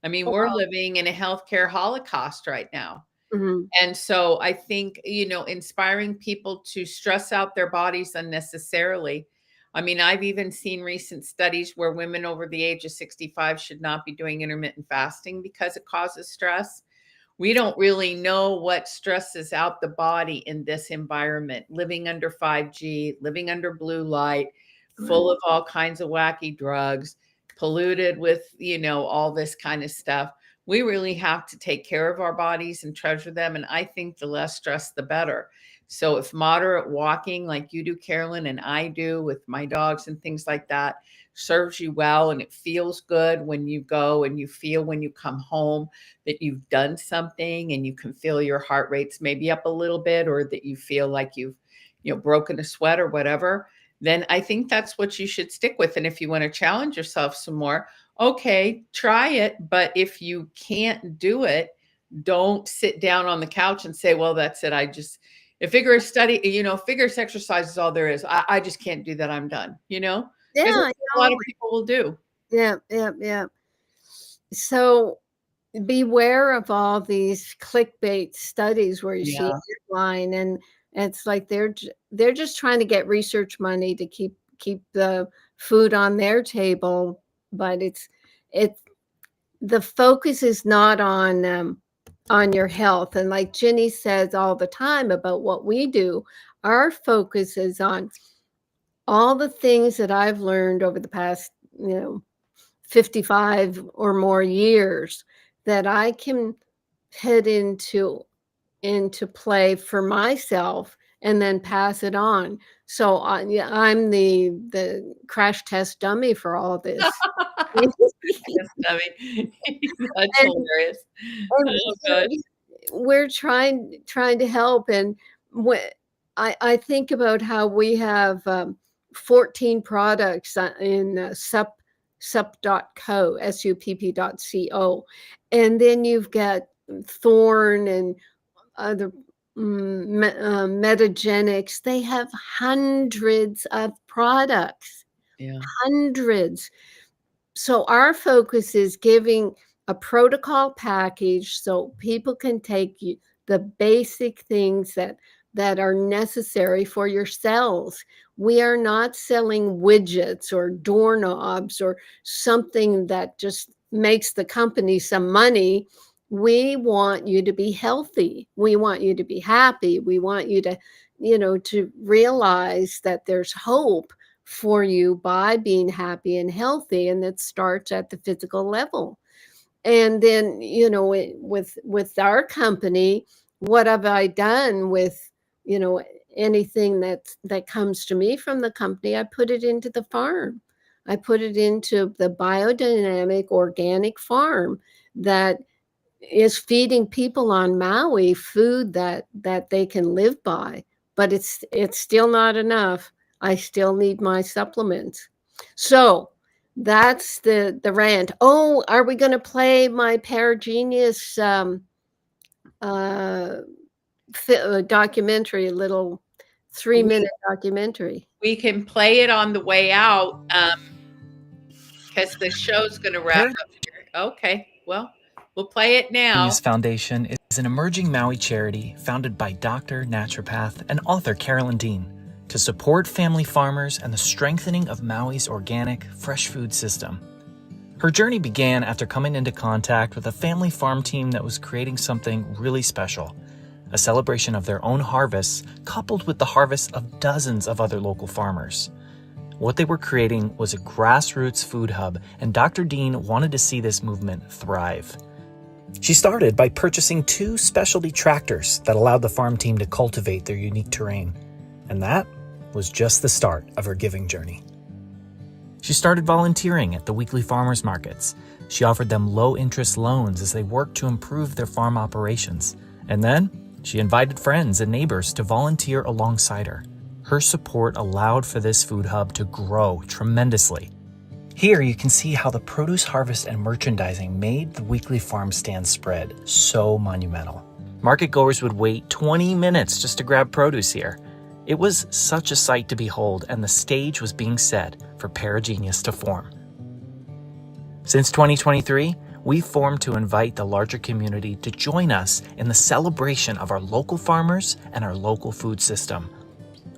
I mean, we're living in a healthcare holocaust right now. Mhm. And so I think, inspiring people to stress out their bodies unnecessarily. I mean, I've even seen recent studies where women over the age of 65 should not be doing intermittent fasting because it causes stress. We don't really know what stresses out the body in this environment, living under 5G, living under blue light, full of all kinds of wacky drugs, polluted with, all this kind of stuff. we really have to take care of our bodies and treasure them. And I think the less stress, the better. So if moderate walking like you do, Carolyn, and I do with my dogs and things like that, serves you well and it feels good when you go, and you feel when you come home that you've done something, and you can feel your heart rates maybe up a little bit, or that you feel like you've, broken a sweat or whatever, then I think that's what you should stick with. And if you want to challenge yourself some more, okay, try it. But if you can't do it, don't sit down on the couch and say, well, that's it. If vigorous study, vigorous exercise is all there is. I just can't do that. I'm done, Yeah, because a lot of people will do. Yeah. So beware of all these clickbait studies where you see a headline, and it's like they're just trying to get research money to keep the food on their table, but it's the focus is not on your health. And like Ginny says all the time about what we do, our focus is on all the things that I've learned over the past 55 or more years that I can put into play for myself and then pass it on. So I'm the crash test dummy for all this. That's hilarious. We're trying to help, and I think about how we have 14 products in supp.co, supp.co, and then you've got Thorn and other Metagenics. They have hundreds of products, hundreds. So our focus is giving a protocol package so people can take the basic things that are necessary for your cells. We are not selling widgets or doorknobs or something that just makes the company some money. We want you to be healthy. We want you to be happy. We want you to, to realize that there's hope for you by being happy and healthy. And that starts at the physical level. And then, with our company, what have I done with, anything that comes to me from the company? I put it into the farm. I put it into the biodynamic organic farm that is feeding people on Maui food that they can live by. But it's still not enough. I still need my supplements. So that's the rant. Oh, are we going to play my Paragenius documentary, a little 3-minute documentary? We can play it on the way out because the show's going to wrap up here. Okay, well, we'll play it now. Paragenius Foundation is an emerging Maui charity founded by doctor, naturopath, and author Carolyn Dean to support family farmers and the strengthening of Maui's organic, fresh food system. Her journey began after coming into contact with a family farm team that was creating something really special, a celebration of their own harvests coupled with the harvests of dozens of other local farmers. What they were creating was a grassroots food hub, and Dr. Dean wanted to see this movement thrive. She started by purchasing 2 specialty tractors that allowed the farm team to cultivate their unique terrain. And that was just the start of her giving journey. She started volunteering at the weekly farmers markets. She offered them low-interest loans as they worked to improve their farm operations. And then she invited friends and neighbors to volunteer alongside her. Her support allowed for this food hub to grow tremendously. Here you can see how the produce harvest and merchandising made the weekly farm stand spread so monumental. Market goers would wait 20 minutes just to grab produce here. It was such a sight to behold, and the stage was being set for Paragenius to form. Since 2023, we've formed to invite the larger community to join us in the celebration of our local farmers and our local food system.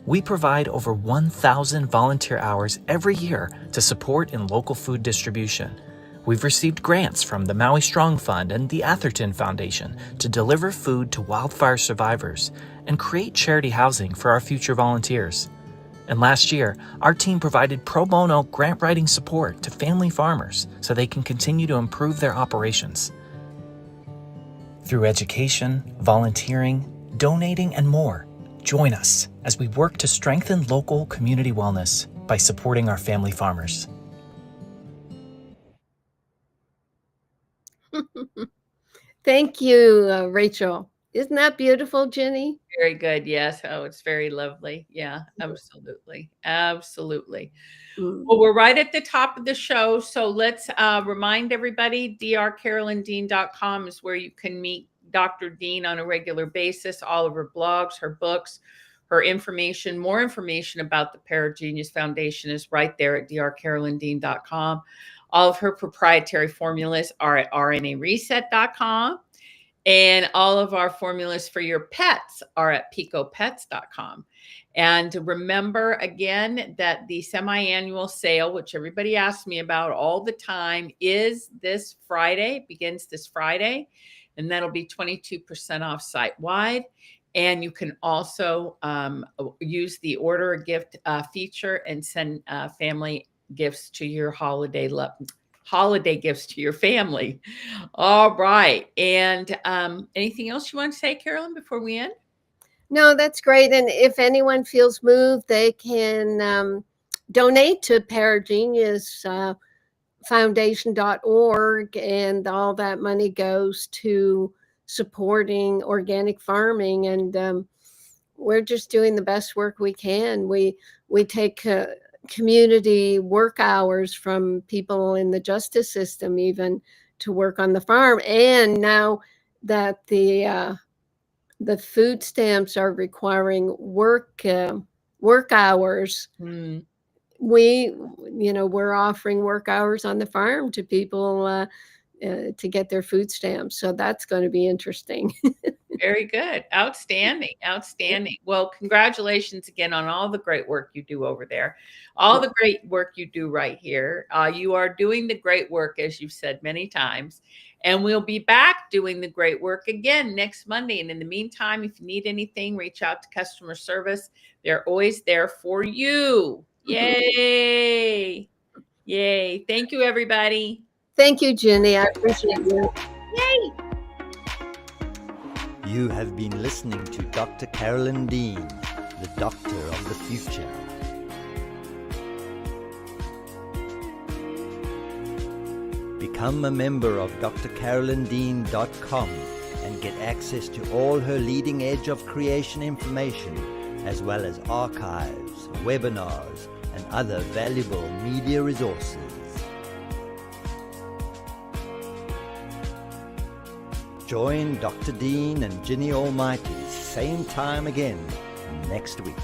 We provide over 1,000 volunteer hours every year to support in local food distribution. We've received grants from the Maui Strong Fund and the Atherton Foundation to deliver food to wildfire survivors and create charity housing for our future volunteers. And last year, our team provided pro bono grant writing support to family farmers so they can continue to improve their operations. Through education, volunteering, donating, and more, join us as we work to strengthen local community wellness by supporting our family farmers. Thank you, Rachel. Isn't that beautiful, Jenny? Very good. Yes. Oh, it's very lovely. Yeah, absolutely. Absolutely. Well, we're right at the top of the show. So let's remind everybody, drcarolyndean.com is where you can meet Dr. Dean on a regular basis. All of her blogs, her books, her information, more information about the Paragenius Foundation is right there at drcarolyndean.com. All of her proprietary formulas are at rnareset.com. And all of our formulas for your pets are at picopets.com. And remember again that the semi-annual sale, which everybody asks me about all the time, is this Friday, begins this Friday, and that'll be 22% off site-wide. And you can also use the order a gift feature and send family gifts to your holiday gifts to your family. All right. And anything else you want to say, Carolyn, before we end? No, that's great. And if anyone feels moved, they can donate to Paragenius Foundation.org, and all that money goes to supporting organic farming. And we're just doing the best work we can. We take community work hours from people in the justice system even to work on the farm. And now that the food stamps are requiring work hours, we're offering work hours on the farm to people to get their food stamps. So that's going to be interesting. Very good. Outstanding. Outstanding. Well, congratulations again on all the great work you do over there. All the great work you do right here. You are doing the great work, as you've said many times. And we'll be back doing the great work again next Monday. And in the meantime, if you need anything, reach out to customer service. They're always there for you. Yay. Yay. Thank you, everybody. Thank you, Jenny. I appreciate you. Yay. You have been listening to Dr. Carolyn Dean, the doctor of the future. Become a member of drcarolyndean.com and get access to all her leading edge of creation information, as well as archives, webinars, and other valuable media resources. Join Dr. Dean and Ginny Almighty same time again next week.